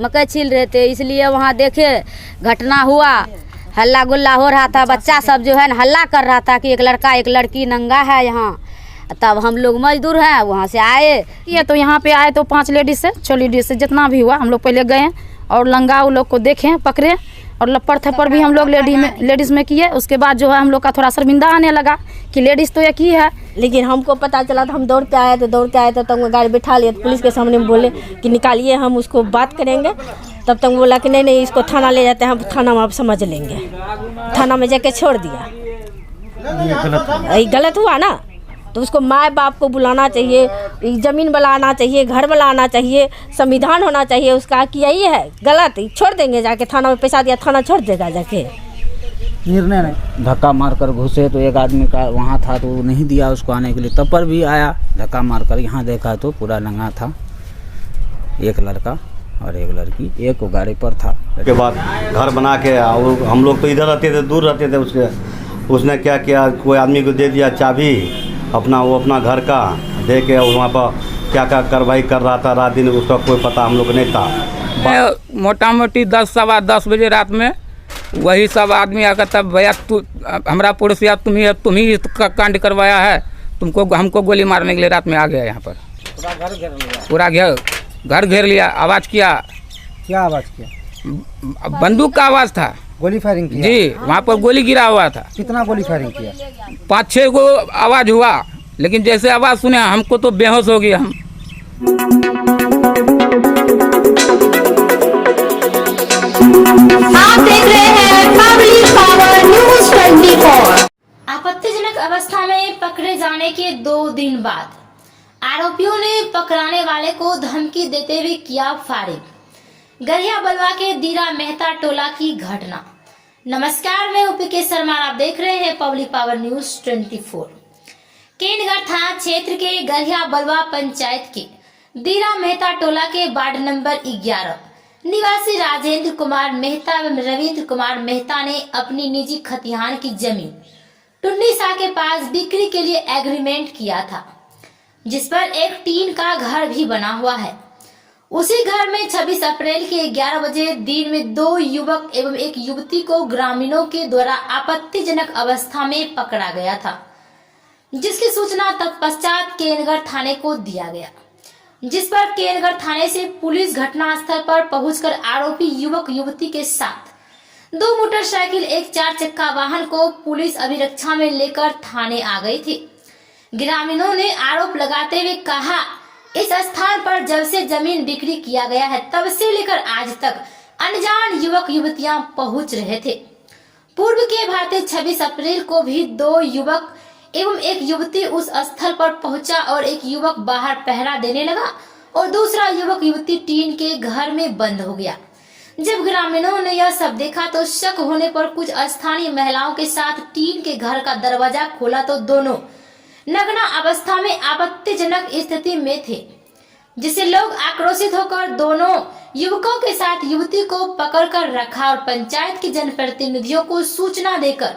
मकई छील रहे थे, इसलिए वहाँ देखे घटना हुआ, हल्ला गुल्ला हो रहा था, बच्चा सब जो है ना हल्ला कर रहा था कि एक लड़का एक लड़की नंगा है यहाँ। तब हम लोग मजदूर हैं वहाँ से आए, ये तो यहाँ पे आए तो 5 लेडीज से 6 लेडीज से जितना भी हुआ हम लोग पहले गए और लंगा उन लोग को देखे, पकड़े और लपड़ थप्पड़ भी हम लोग लेडीज में किए। उसके बाद जो है हम लोग का थोड़ा शर्मिंदा आने लगा कि लेडीज तो एक ही है। लेकिन हमको पता चला तो हम दौड़ के आए तो हम गाड़ी बैठा लिए, तो पुलिस के सामने बोले कि निकालिए, हम उसको बात करेंगे। तब तक बोला कि नहीं इसको थाना ले जाते हैं, हम थाना में आप समझ लेंगे। थाना में जाके छोड़ दिया। ये गलत हुआ ना, तो उसको माँ बाप को बुलाना चाहिए, ज़मीन बनाना चाहिए, घर बनाना चाहिए, संविधान होना चाहिए उसका कि यही है गलत, छोड़ देंगे जाके थाना में, पैसा दिया थाना छोड़ देगा जाके। निर्णय नहीं, धक्का मारकर घुसे तो एक आदमी का वहाँ था तो नहीं दिया उसको आने के लिए, तब पर भी आया धक्का मारकर। यहाँ देखा तो पूरा नंगा था, एक लड़का और एक लड़की, एक गाड़ी पर था। उसके बाद घर बना के हम लोग तो इधर रहते थे, दूर रहते थे। उसने क्या किया, कोई आदमी को दे दिया चाबी अपना, वो अपना घर का दे के वहाँ पर क्या क्या कार्रवाई कर रहा था रात दिन, उसका कोई पता हम लोग नहीं था। मोटा मोटी 10 सवा 10 बजे रात में वही सब आदमी आकर तब भैया तू हमारा पड़ोसिया तुम ही कांड करवाया है, तुमको हमको गोली मारने के लिए रात में आ गया यहाँ पर। पूरा घर घेर लिया। आवाज़ किया। क्या आवाज़ किया? बंदूक का आवाज़ था। गोली फायरिंग किया? जी, वहाँ पर गोली गिरा हुआ था। कितना गोली फायरिंग किया? 5-6 गो आवाज़ हुआ, लेकिन जैसे आवाज़ सुने हमको तो बेहोश हो गए हम। आप देख रहे हैं पब्लिक पावर न्यूज़ 24। आपत्तिजनक अवस्था में पकड़े जाने के 2 दिन बाद आरोपियों ने पकड़ाने वाले को धमकी देते हुए किया फायरिंग। गरिया बलवा के दीरा मेहता टोला की घटना। नमस्कार, मैं यूपी के शर्मा, आप देख रहे हैं पब्लिक पावर न्यूज़ 24। केनगढ़ थाना क्षेत्र के गरिया बलवा पंचायत के दीरा मेहता टोला के वार्ड नंबर 11 निवासी राजेंद्र कुमार मेहता एवं रविंद्र कुमार मेहता ने अपनी निजी खतिहान की जमीन टुन्नी शाह के पास बिक्री के लिए एग्रीमेंट किया था, जिस पर एक टीन का घर भी बना हुआ है। उसी घर में 26 अप्रैल के 11 बजे दिन में 2 युवक एवं एक युवती को ग्रामीणों के द्वारा आपत्तिजनक अवस्था में पकड़ा गया था, जिसकी सूचना तत्पश्चात केनगढ़ थाने को दिया गया, जिस पर केनगढ़ थाने से पुलिस घटनास्थल पर पहुंचकर आरोपी युवक युवती के साथ 2 मोटरसाइकिल, एक 4 चक्का वाहन को पुलिस अभिरक्षा में लेकर थाने आ गई थी। ग्रामीणों ने आरोप लगाते हुए कहा, इस स्थान पर जब से जमीन बिक्री किया गया है तब से लेकर आज तक अनजान युवक युवतियां पहुंच रहे थे। पूर्व के भांति 26 अप्रैल को भी 2 युवक एवं एक युवती उस स्थल पर पहुंचा और एक युवक बाहर पहरा देने लगा और दूसरा युवक युवती टीन के घर में बंद हो गया। जब ग्रामीणों ने यह सब देखा तो शक होने पर कुछ स्थानीय महिलाओं के साथ टीन के घर का दरवाजा खोला तो दोनों नग्न अवस्था में आपत्तिजनक स्थिति में थे, जिससे लोग आक्रोशित होकर दोनों युवकों के साथ युवती को पकड़कर रखा और पंचायत के जनप्रतिनिधियों को सूचना देकर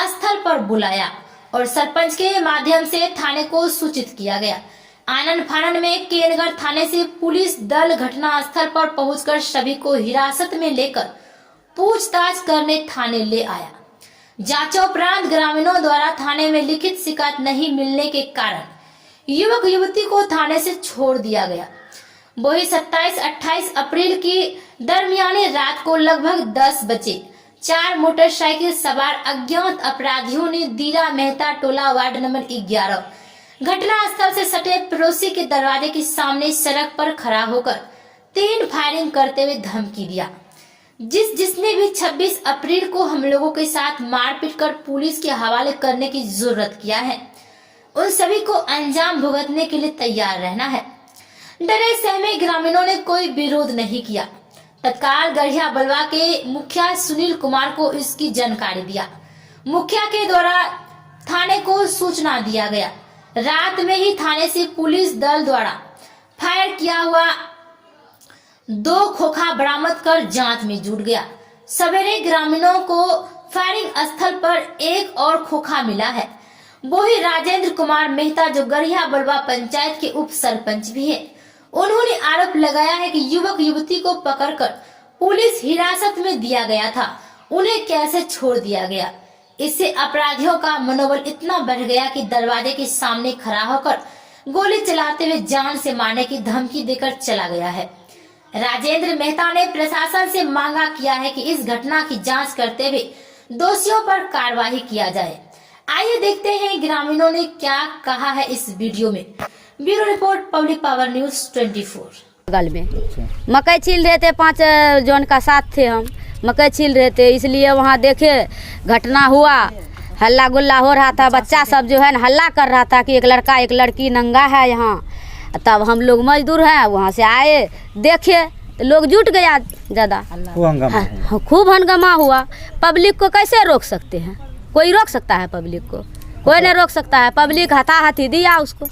स्थल पर बुलाया और सरपंच के माध्यम से थाने को सूचित किया गया। आनन फानन में केनगढ़ थाने से पुलिस दल घटना स्थल पर पहुंचकर सभी को हिरासत में लेकर पूछताछ करने थाने ले आया। जांचोपरांत ग्रामीणों द्वारा थाने में लिखित शिकायत नहीं मिलने के कारण युवक युवती को थाने से छोड़ दिया गया। वही 27-28 अप्रैल की दरमियानी रात को लगभग 10 बजे 4 मोटरसाइकिल सवार अज्ञात अपराधियों ने दीरा मेहता टोला वार्ड नंबर 11 घटना स्थल से सटे पड़ोसी के दरवाजे के सामने सड़क पर खड़ा होकर 3 फायरिंग करते हुए धमकी दिया। जिसने भी 26 अप्रैल को हम लोगों के साथ मारपीट कर पुलिस के हवाले करने की जरूरत किया है, उन सभी को अंजाम भुगतने के लिए तैयार रहना है। डरे सहमे ग्रामीणों ने कोई विरोध नहीं किया। तत्काल गरिया बलवा के मुखिया सुनील कुमार को इसकी जानकारी दिया। मुखिया के द्वारा थाने को सूचना दिया गया। रात में ही थाने से पुलिस दल द्वारा फायर किया हुआ 2 खोखा बरामद कर जांच में जुट गया। सवेरे ग्रामीणों को फायरिंग स्थल पर एक और खोखा मिला है। वही राजेंद्र कुमार मेहता जो गरिया बलवा पंचायत के उप सरपंच भी है, उन्होंने आरोप लगाया है कि युवक युवती को पकड़कर पुलिस हिरासत में दिया गया था, उन्हें कैसे छोड़ दिया गया। इससे अपराधियों का मनोबल इतना बढ़ गया कि दरवाजे के सामने खड़ा होकर गोली चलाते हुए जान से मारने की धमकी देकर चला गया है। राजेंद्र मेहता ने प्रशासन से मांगा किया है कि इस घटना की जांच करते हुए दोषियों पर कार्रवाई किया जाए। आइए देखते हैं ग्रामीणों ने क्या कहा है इस वीडियो में। Bureau report, public power news 24। बगल में मकई छील रहे थे, 5 जन का साथ थे, हम मकई छील रहे थे, इसलिए वहाँ देखे घटना हुआ, हल्ला गुल्ला हो रहा था, बच्चा सब जो है ना हल्ला कर रहा था कि एक लड़का एक लड़की नंगा है यहाँ। तब हम लोग मजदूर हैं, वहाँ से आए, देखे तो लोग जुट गया ज़्यादा, खूब हंगामा हुआ। पब्लिक को कैसे रोक सकते हैं? कोई रोक सकता है पब्लिक को? कोई नहीं रोक सकता है। पब्लिक हाथाहाथी दिया उसको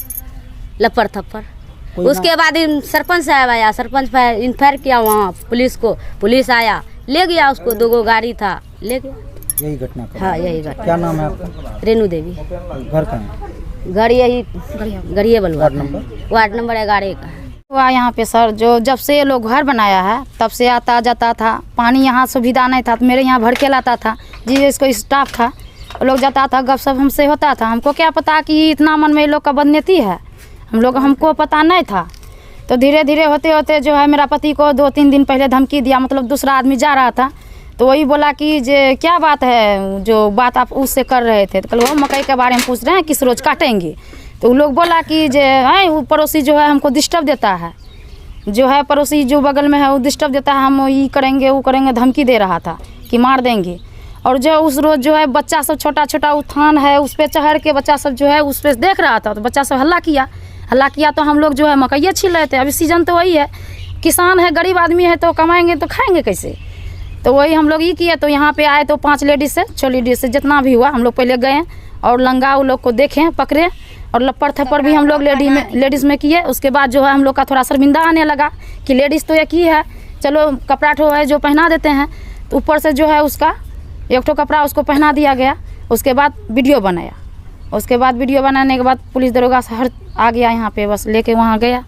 लपड़ थप्पड़। उसके बाद सरपंच साहब आया, सरपंच इन्फायर किया वहाँ पुलिस को, पुलिस आया ले गया उसको, 2 गाड़ी था ले गया। यही घटना का? हाँ यही घटना। क्या नाम है आपका? रेणु देवी। घर कहाँ है? घर यही गढ़िया बलुआ, वार्ड नंबर 11 का हुआ यहाँ पे सर। जो जब से ये लोग घर बनाया है तब से आता जाता था, पानी यहाँ सुविधा नहीं था तो मेरे यहाँ भड़के लाता था जी, इसको स्टाफ था, लोग जाता था, गपशप हमसे होता था। हमको क्या पता कि इतना मन में ये लोग का बदनीति है, हमको पता नहीं था। तो धीरे धीरे होते होते जो है मेरा पति को 2-3 दिन पहले धमकी दिया, मतलब दूसरा आदमी जा रहा था तो वही बोला कि जे क्या बात है जो बात आप उससे कर रहे थे, तो कल वो मकई के बारे में पूछ रहे हैं किस रोज काटेंगे। तो वो लोग बोला कि जे है वो पड़ोसी जो है हमको डिस्टर्ब देता है, जो है पड़ोसी जो बगल में है वो डिस्टर्ब देता है, हम ये करेंगे वो करेंगे, धमकी दे रहा था कि मार देंगे। और जो उस रोज़ जो है बच्चा सब छोटा छोटा उत्थान है उस पर चढ़ के बच्चा सब जो है उस पर देख रहा था, तो बच्चा सब हल्ला किया तो हम लोग जो है मकई छील रहे थे। अभी सीजन तो वही है, किसान है, गरीब आदमी है, तो कमाएंगे तो खाएंगे कैसे। तो वही हम लोग ये किए, तो यहाँ पे आए तो 5 लेडीज से 6 लेडीज से जितना भी हुआ हम लोग पहले गए और लंगा लोग को देखे, पकड़े और लपड़ थप्पड़ भी हम लोग लेडीज़ में किए। उसके बाद जो है हम लोग का थोड़ा शर्मिंदा आने लगा कि लेडीज़ तो एक ही है, चलो कपड़ा ठो है जो पहना देते हैं, तो ऊपर से जो है उसका एक ठो कपड़ा उसको पहना दिया गया। उसके बाद वीडियो बनाया, उसके बाद वीडियो बनाने के बाद पुलिस दरोगा हर आ गया यहाँ पे, बस लेके वहाँ गया।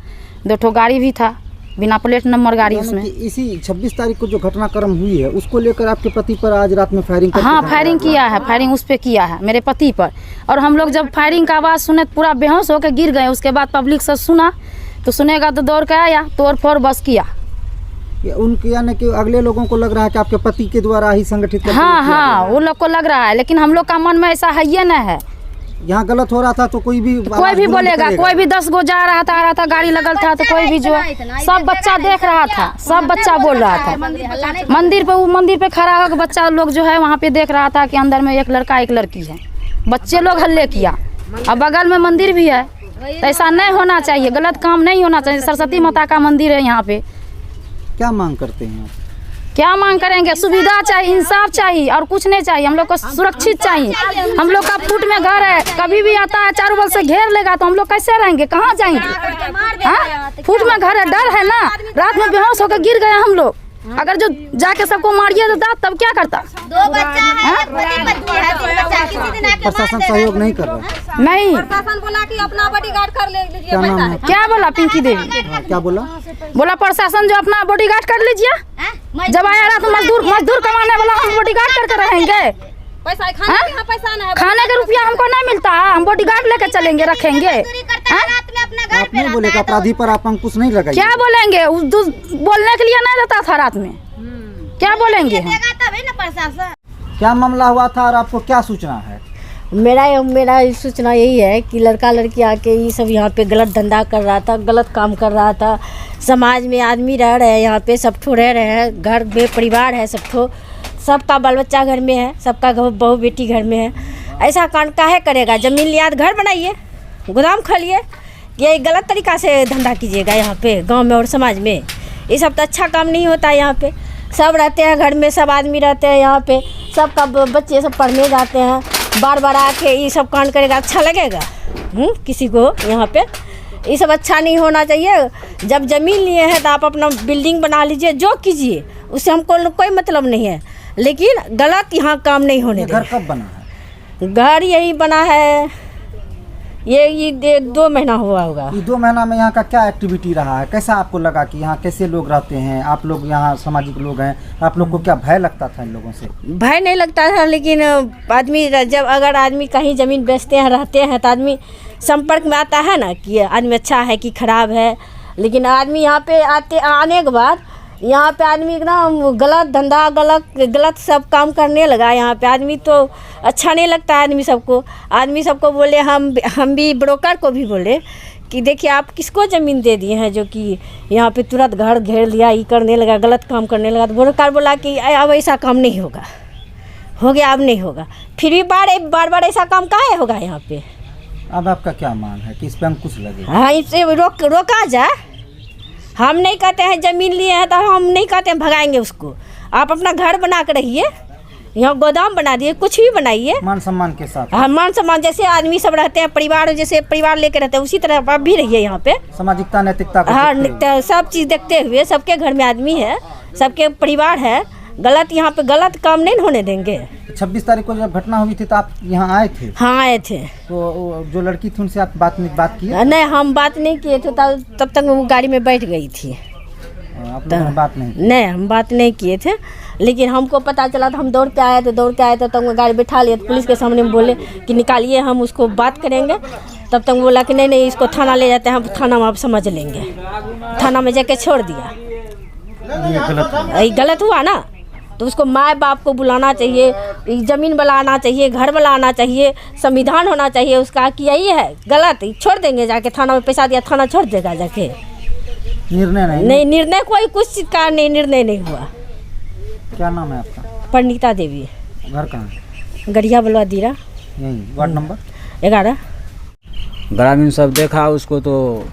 2 ठो गाड़ी भी था, बिना प्लेट नंबर गाड़ी उसमें। इसी 26 तारीख को जो घटनाक्रम हुई है उसको लेकर आपके पति पर आज रात में फायरिंग? हाँ फायरिंग किया है, फायरिंग उस पर किया है मेरे पति पर। और हम लोग जब फायरिंग का आवाज़ सुने पूरा बेहोश होकर गिर गए। उसके बाद पब्लिक से सुना तो सुनेगा तो दौड़ के आया, तोड़ फोड़ बस किया। उनके यानी कि अगले लोगों को लग रहा है कि आपके पति के द्वारा ही संगठित? हाँ वो लोग को लग रहा है, लेकिन हम लोग का मन में ऐसा है ही न है। यहाँ गलत हो रहा था तो कोई भी बोलेगा, कोई भी 10 गो जा रहा था आ रहा था, गाड़ी लगल था तो कोई भी जो सब बच्चा देख रहा था, सब बच्चा बोल रहा था। मंदिर पे खड़ा होकर बच्चा लोग जो है वहाँ पे देख रहा था कि अंदर में एक लड़का एक लड़की है। बच्चे लोग हल्ले किया, अब बगल में मंदिर भी है, तो ऐसा नहीं होना चाहिए, गलत काम नहीं होना चाहिए। सरस्वती माता का मंदिर है यहाँ पे। क्या मांग करते हैं? क्या मांग करेंगे? सुविधा चाहिए, इंसाफ चाहिए और कुछ नहीं चाहिए। हम लोग को सुरक्षित चाहिए। हम लोग का फुट में घर है, कभी भी आता है चारों बगल से घेर लेगा तो हम लोग कैसे रहेंगे, कहाँ जाएंगे? हाँ फुट में घर है, डर है ना। रात में बेहोश होकर गिर गए हम लोग, अगर जो जाके सबको मारिए तो तब क्या करता? 2 बच्चा है, पति है, 3 बच्चा, किसी दिन आके प्रशासन सहयोग नहीं कर रहा? नहीं, प्रशासन बोला कि अपना बॉडीगार्ड कर लीजिए। क्या नाम है? क्या बोला पिंकी देवी? क्या बोला प्रशासन जो अपना बॉडीगार्ड कर लीजिए। जब आया रात मजदूर कमाने वाला हम बॉडीगार्ड करके रहेंगे? पैसा खाने का रुपया हमको नहीं मिलता, हम बॉडीगार्ड लेके चलेंगे रखेंगे? आप नहीं बोले कि अपराधी पर आप अंकुश नहीं लगाइए? क्या बोलेंगे? बोलने के लिए नहीं देता था रात में, क्या बोलेंगे हम? क्या मामला हुआ था और आपको क्या सूचना है? मेरा सूचना यही है कि लड़का लड़की आके ये सब यहाँ पे गलत धंधा कर रहा था, गलत काम कर रहा था। समाज में आदमी रह रहे हैं, यहाँ पे सब ठो रह रहे हैं, घर में परिवार है, सबका बाल बच्चा घर में है, सबका बहू बेटी घर में है। ऐसा कांड काहे करेगा? जमीन लिया घर बनाइए, गोदाम खोलिए, ये गलत तरीका से धंधा कीजिएगा यहाँ पे गांव में और समाज में। ये सब तो अच्छा काम नहीं होता है। यहाँ पे सब रहते हैं घर में, सब आदमी रहते हैं यहाँ पे, सबका बच्चे सब पढ़ने जाते हैं। बार बार आके ये सब कांड करेगा, अच्छा लगेगा किसी को? यहाँ पे ये सब अच्छा नहीं होना चाहिए। जब ज़मीन लिए हैं तो आप अपना बिल्डिंग बना लीजिए, जो कीजिए, उससे हमको कोई मतलब नहीं है, लेकिन गलत यहाँ काम नहीं होने देना। घर कब बना है? घर यही बना है ये 2 महीना हुआ होगा। ये 2 महीना में यहाँ का क्या एक्टिविटी रहा है? कैसा आपको लगा कि यहाँ कैसे लोग रहते हैं? आप लोग यहाँ सामाजिक लोग हैं, आप लोग को क्या भय लगता था इन लोगों से? भय नहीं लगता था, लेकिन आदमी जब अगर आदमी कहीं ज़मीन बेचते हैं रहते हैं तो आदमी संपर्क में आता है ना कि आदमी अच्छा है कि खराब है। लेकिन आदमी यहाँ पे आने के बाद यहाँ पे आदमी एकदम गलत धंधा गलत सब काम करने लगा। यहाँ पे आदमी तो अच्छा नहीं लगता है आदमी सबको बोले, हम भी ब्रोकर को भी बोले कि देखिए आप किसको ज़मीन दे दिए हैं जो कि यहाँ पे तुरंत घर घेर लिया, ये करने लगा, गलत काम करने लगा। तो ब्रोकर बोला कि अब ऐसा काम नहीं होगा, हो गया अब नहीं होगा। फिर भी बार ऐसा काम काहे होगा यहाँ पे? अब आपका क्या मान है कि इस पर अंकुश लगे? हाँ, इससे रोका जाए। हम नहीं कहते हैं ज़मीन लिए हैं तो हम नहीं कहते हैं भगाएंगे उसको। आप अपना घर बना कर रहिए, यहाँ गोदाम बना दिए, कुछ भी बनाइए मान सम्मान के साथ। हाँ, मान सम्मान जैसे आदमी सब रहते हैं, परिवार जैसे परिवार लेके रहते हैं उसी तरह आप भी रहिए यहाँ पे। सामाजिकता नैतिकता को हाँ, देखते हुए। सब चीज़ देखते हुए, सबके घर में आदमी है, सबके परिवार है, गलत यहाँ पे गलत काम नहीं होने देंगे। 26 तारीख को जब घटना हुई थी तो आप यहाँ आए थे? हाँ, आए थे। तो जो लड़की थी उनसे आप बात की? नहीं, हम बात नहीं किए थे, तब तक वो गाड़ी में बैठ गई थी। आप लोगों ने बात नहीं की? नहीं, हम बात नहीं किए थे, लेकिन हमको पता चला तो हम दौड़ के आए थे तो गाड़ी बैठा लिया। तो पुलिस के सामने बोले कि निकालिए, हम उसको बात करेंगे। तब तक बोला कि नहीं इसको थाना ले जाते हैं, हम थाना में आप समझ लेंगे। थाना में जाके छोड़ दिया। ये गलत हुआ ना, तो उसको माँ बाप को बुलाना चाहिए, ज़मीन बनाना चाहिए, घर बनाना चाहिए, संविधान होना चाहिए उसका कि यही है गलत, छोड़ देंगे जाके थाना में, पैसा दिया थाना छोड़ देगा जाके। निर्णय निर्णय कोई कुछ का निर्णय नहीं हुआ। क्या नाम है आपका? परिणीता देवी। घर कहाँ है? गढ़िया बलवा दीरा, यही वार्ड नंबर 11। ग्रामीण सब देखा उसको तो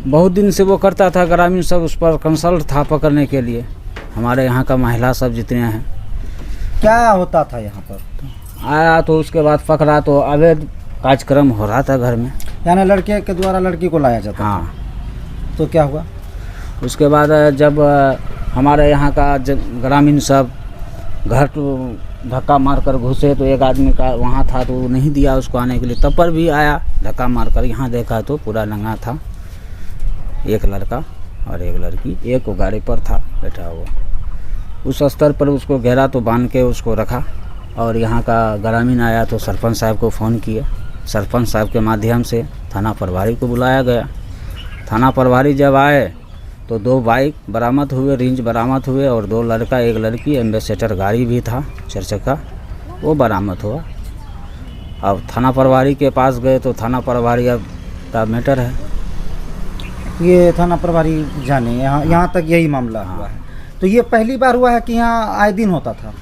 बहुत दिन से वो करता था। ग्रामीण सब उस पर कंसल्ट था पकड़ने के लिए। हमारे यहाँ का महिला सब जितने हैं। क्या होता था यहाँ पर? आया तो उसके बाद पकड़ा तो अवैध कार्यक्रम हो रहा था घर में, यानी लड़के के द्वारा लड़की को लाया जाता? हाँ। तो क्या हुआ उसके बाद? जब हमारे यहाँ का ग्रामीण सब घर धक्का मारकर घुसे तो एक आदमी का वहाँ था तो वो नहीं दिया उसको आने के लिए, तब पर भी आया धक्का मारकर। यहाँ देखा तो पूरा नंगा था, एक लड़का और एक लड़की, एक को गाड़ी पर था बैठा हुआ। उस स्तर पर उसको घेरा तो बांध के उसको रखा। और यहाँ का ग्रामीण आया तो सरपंच साहब को फ़ोन किया। सरपंच साहब के माध्यम से थाना प्रभारी को बुलाया गया। थाना प्रभारी जब आए तो 2 बाइक बरामद हुए, रिंच बरामद हुए और 2 लड़का एक लड़की, एम्बेसडर गाड़ी भी था 4 चक्का, वो बरामद हुआ। अब थाना प्रभारी के पास गए तो थाना प्रभारी अब का मैटर है, ये थाना प्रभारी जाने, यहाँ तक यही मामला हुआ है। तो ये पहली बार हुआ है कि यहाँ आए दिन होता था?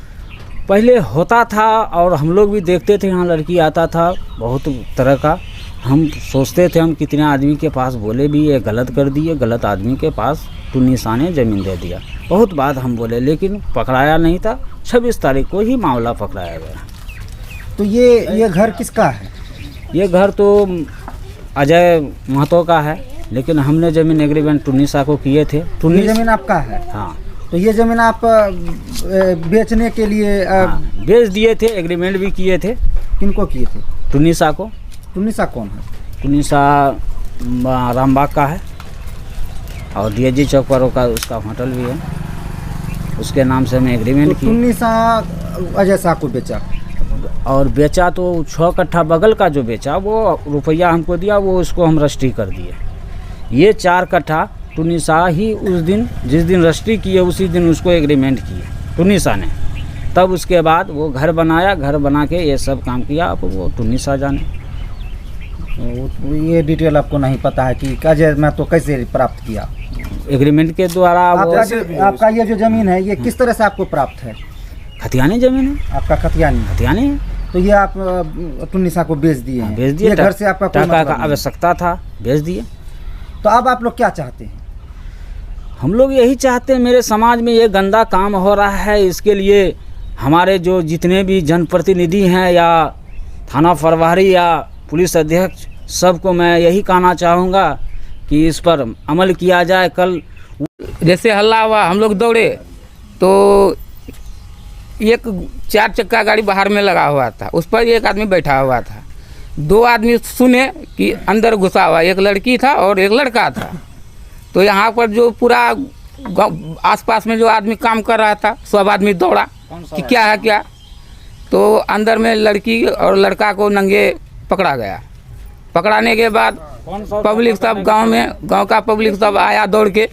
पहले होता था और हम लोग भी देखते थे, यहाँ लड़की आता था बहुत तरह का। हम सोचते थे हम कितने आदमी के पास बोले भी ये गलत कर दिए, गलत आदमी के पास टुनिसा ने ज़मीन दे दिया। बहुत बात हम बोले लेकिन पकड़ाया नहीं था। 26 तारीख को ही मामला पकड़ाया गया। तो ये घर किसका है? ये घर तो अजय महतो का है, लेकिन हमने ज़मीन एग्रीमेंट टुनिसा को किए थे। ये ज़मीन आपका है? हाँ। तो ये ज़मीन आप बेचने के लिए बेच दिए थे, एग्रीमेंट भी किए थे। किनको किए थे? टुनिसा को। टुनिसा कौन है? टुनिसा रामबाग का है और DSG चौक पर उसका होटल भी है, उसके नाम से हमें एग्रीमेंट तो किया। टुनिसा अजय साहब को बेचा और बेचा तो 6 कट्ठा बगल का जो बेचा वो रुपया हमको दिया, वो उसको हम रजिस्ट्री कर दिए। ये 4 कट्ठा टुनिसा ही उस दिन जिस दिन रजिस्ट्री किए उसी दिन उसको एग्रीमेंट किए टुनिसा ने। तब उसके बाद वो घर बनाया, घर बना के ये सब काम किया। अब वो टुनिसा जाने। ये डिटेल आपको नहीं पता है कि अजय मैं तो कैसे प्राप्त किया? एग्रीमेंट के द्वारा। आपका ये जो ज़मीन है ये किस तरह से आपको प्राप्त है? खतियानी ज़मीन है। आपका खतियानी है। तो ये आप टुनिसा को बेच दिए हैं? बेच दिए। घर से आपका टका का आवश्यकता था, बेच दिए। तो अब आप लोग क्या चाहते हैं? हम लोग यही चाहते हैं, मेरे समाज में ये गंदा काम हो रहा है, इसके लिए हमारे जो जितने भी जनप्रतिनिधि हैं या थाना प्रभारी या पुलिस अध्यक्ष, सबको मैं यही कहना चाहूँगा कि इस पर अमल किया जाए। कल जैसे हल्ला हुआ, हम लोग दौड़े तो एक 4 चक्का गाड़ी बाहर में लगा हुआ था, उस पर एक आदमी बैठा हुआ था। दो आदमी सुने कि अंदर घुसा हुआ, एक लड़की था और एक लड़का था। तो यहाँ पर जो पूरा आसपास में जो आदमी काम कर रहा था सब आदमी दौड़ा कि क्या है क्या। तो अंदर में लड़की और लड़का को नंगे पकड़ा गया। पकड़ाने के बाद पब्लिक सब गांव का पब्लिक सब आया दौड़ के,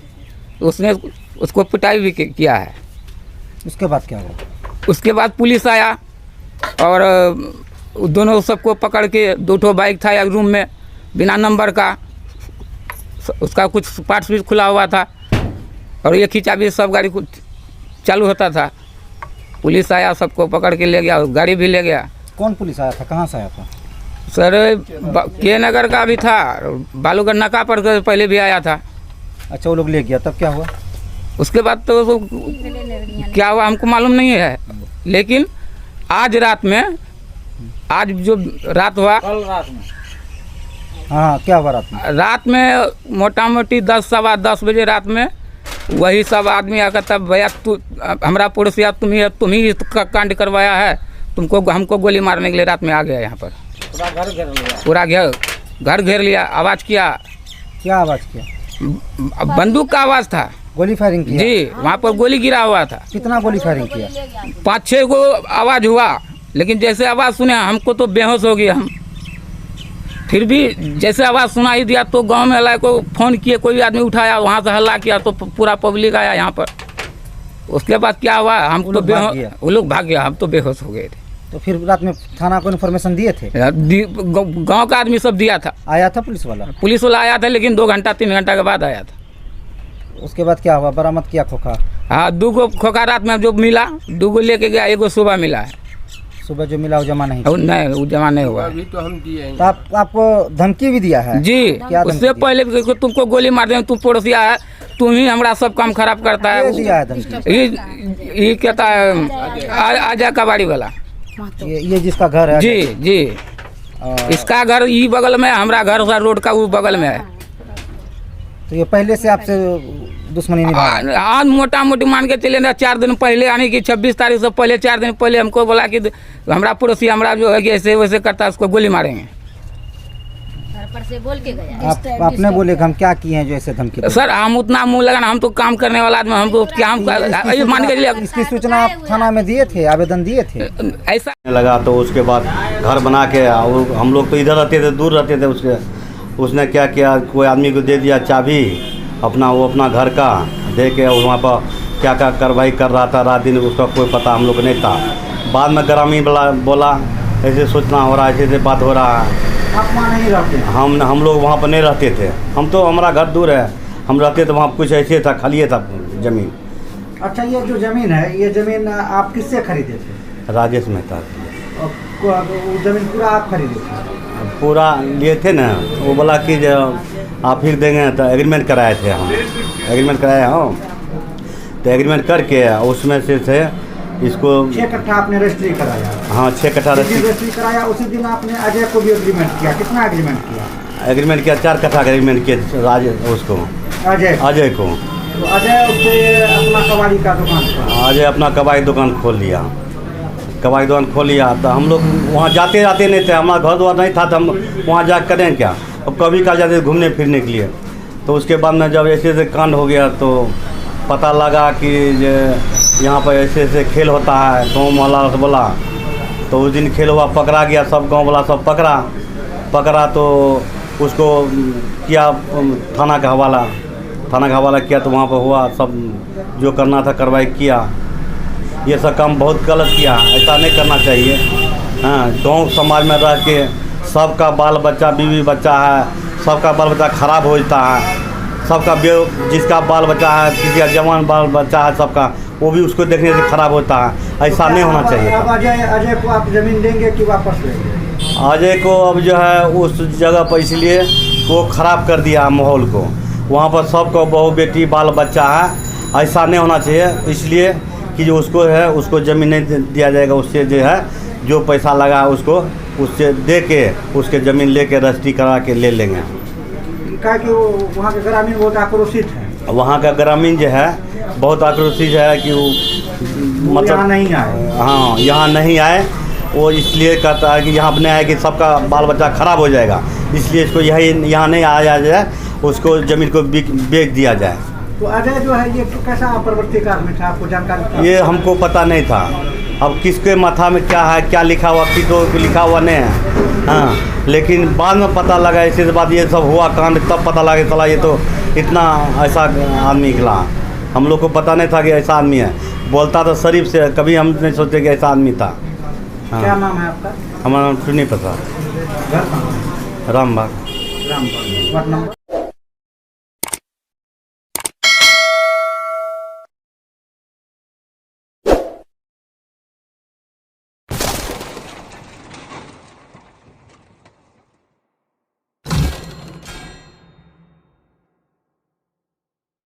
उसने उसको पिटाई भी किया है। उसके बाद क्या हुआ? उसके बाद पुलिस आया और दोनों सबको पकड़ के, 2 बाइक था एक रूम में बिना नंबर का, उसका कुछ पार्ट्स भी खुला हुआ था और एक ही चाबी सब गाड़ी को चालू होता था। पुलिस आया, सबको पकड़ के ले गया, गाड़ी भी ले गया। कौन पुलिस आया था, कहाँ से आया था? सर के नगर का भी था, बालूगढ़ नाका पर पहले भी आया था। अच्छा, वो लोग ले गया, तब क्या हुआ? उसके बाद तो क्या हुआ हमको मालूम नहीं है, लेकिन आज रात में, आज जो रात हुआ, कल रात में, हाँ क्या हुआ रात में? रात में मोटा मोटी 10 सवा 10 बजे रात में वही सब आदमी आकर तब भैया तू हमारा पड़ोसिया तुम ही कांड करवाया है, हमको गोली मारने के लिए रात में आ गया। यहाँ पर पूरा घर घेर लिया, पूरा घर घेर लिया। आवाज़ किया। क्या आवाज़ किया? बंदूक का आवाज़ था। गोली फायरिंग किया? जी, वहाँ पर गोली गिरा हुआ था। कितना गोली फायरिंग किया? 5-6 गो आवाज़ हुआ, लेकिन जैसे आवाज़ सुने हमको तो बेहोश हो गए हम। फिर भी जैसे आवाज़ सुनाई दिया तो गांव में वाला को फ़ोन किए, कोई आदमी उठाया, वहाँ से हल्ला किया तो पूरा पब्लिक आया यहाँ पर। उसके बाद क्या हुआ, हम तो वो लोग भाग गया, हम तो बेहोश हो गए थे। तो फिर रात में थाना को इन्फॉर्मेशन दिए थे? गांव का आदमी सब दिया था। आया था पुलिस वाला? पुलिस वाला आया था, लेकिन 2 घंटा 3 घंटा के बाद आया था। उसके बाद क्या हुआ, बरामद किया खोखा? हाँ, 2 गो खोखा रात में जो मिला, 2 गो लेके गया, 1 गो सुबह मिला है। सुबह जो मिला वो जमा नहीं? नहीं, वो जमा नहीं हुआ। तो आपको धमकी भी दिया है? जी। क्या उससे पहले तुमको गोली मार देंगे, तुम पड़ोसिया है, तुम ही हमारा सब काम खराब करता है। दिया है धमकी? ये कहता है आजा कबाड़ी वाला, ये जिसका घर है? जी जी, इसका घर ई बगल में, हमारा घर रोड का वो बगल में है। तो ये पहले से आपसे दुश्मनी नहीं? हाँ, मोटा मोटी मान के चले ना, 4 दिन पहले, यानी कि 26 तारीख से पहले 4 दिन पहले हमको बोला कि हमारा पड़ोसी हमारा जो है कि ऐसे वैसे करता है, उसको गोली मारेंगे। पर से बोल के गया। आपने बोले हम क्या किए हैं जो ऐसे धमकी? सर हम उतना मुंह लगाना, हम तो काम करने वाला आदमी, हम तो क्या हम मान के लिए। इसकी सूचना आप थाना में दिए थे, आवेदन दिए थे? ऐसा लगा तो उसके बाद घर बना के, हम लोग तो इधर रहते थे, दूर रहते थे। उसने क्या किया, कोई आदमी को दे दिया चाबी वो अपना घर का, दे के वहाँ पर क्या कार्रवाई कर रहा था रात दिन, उसका कोई पता हम लोग को नहीं था। बाद में ग्रामीण बोला ऐसे सूचना हो रहा है, ऐसे बात हो रहा है। आप वहाँ नहीं रहते? हम लोग वहाँ पर नहीं रहते थे, हम तो हमारा घर दूर है, हम रहते तो वहाँ कुछ ऐसे था, खाली था ज़मीन। अच्छा, ये जो ज़मीन है, ये ज़मीन आप किससे खरीदे थे? राजेश मेहता। ज़मीन पूरा आप खरीदे थे? पूरा लिए थे ना, वो बोला कि जो आप फिर देंगे, तो एग्रीमेंट कराए थे हम, एग्रीमेंट कराए हम, तो एग्रीमेंट करके उसमें से थे इसको 6 कट्ठा आपने रजिस्ट्री कराया? हाँ, 6 कट्ठा रजिस्ट्री कराया। उसी दिन आपने अजय को भी एग्रीमेंट किया? कितना एग्रीमेंट किया? एग्रीमेंट किया, 4 कट्ठा एग्रीमेंट किया उसको, अजय को। तो अजय उससे अपना कबाड़ी का दुकान खोला? अजय अपना कबाड़ी दुकान खोल लिया, कबाड़ी दुकान खोल लिया। तो हम लोग वहाँ जाते नहीं थे, हमारा घर द्वार नहीं था, तो हम वहाँ जा करें क्या, अब कभी कल जाते घूमने फिरने के लिए। तो उसके बाद में जब ऐसे ऐसे कांड हो गया तो पता लगा कि यहाँ पर ऐसे ऐसे खेल होता है, गाँव मोहल्ला से बोला। तो उस दिन खेल हुआ, पकड़ा गया, सब गाँव वाला सब पकड़ा तो उसको किया थाना का हवाला किया। तो वहाँ पर हुआ, सब जो करना था कार्रवाई किया। ये सब काम बहुत गलत किया, ऐसा नहीं करना चाहिए। हाँ, गाँव समाज में रह के सबका बाल बच्चा, बीवी बच्चा है, सबका बाल बच्चा खराब हो जाता है। सबका जिसका बाल बच्चा है, किसी का जवान बाल बच्चा है, सबका वो भी उसको देखने से खराब होता है। ऐसा नहीं होना चाहिए। अब अजय को आप ज़मीन देंगे कि वापस लेंगे? अजय को अब जो है उस जगह पर इसलिए वो ख़राब कर दिया माहौल को, वहाँ पर सबको बहू बेटी बाल बच्चा है, ऐसा नहीं होना चाहिए। इसलिए कि जो उसको है उसको ज़मीन नहीं दिया जाएगा, उससे जो है जो पैसा लगा उसको उससे दे के उसके ज़मीन लेके रजिस्ट्री करा के ले लेंगे। क्या कि वहाँ के ग्रामीण बहुत आक्रोशित हैं? वहाँ का ग्रामीण जो है बहुत आक्रोशित है कि वो मतलब यहाँ नहीं आए। हाँ, यहाँ नहीं आए। वो इसलिए कहता है कि यहाँ अपने है कि सबका बाल बच्चा खराब हो जाएगा, इसलिए इसको यहाँ नहीं आया जाए, उसको ज़मीन को बेच दिया जाए। तो अजय जो है ये कैसा प्रवृत्ति का आदमी था, आपको जानकारी? ये हमको पता नहीं था। अब किसके माथा में क्या है, क्या लिखा हुआ, किसको लिखा हुआ नहीं है। हाँ, लेकिन बाद में पता लगा, इसके बाद ये सब हुआ कांड, तब पता लगा चला ये तो इतना ऐसा आदमी निकला। हम लोग को पता नहीं था कि ऐसा आदमी है। बोलता था शरीफ से, कभी हम नहीं सोचे कि ऐसा आदमी था। हाँ। क्या नाम है आपका? हमारा नाम टुनी प्रसाद, घर कहाँ है? रामबाग। रामबाग। Ward number?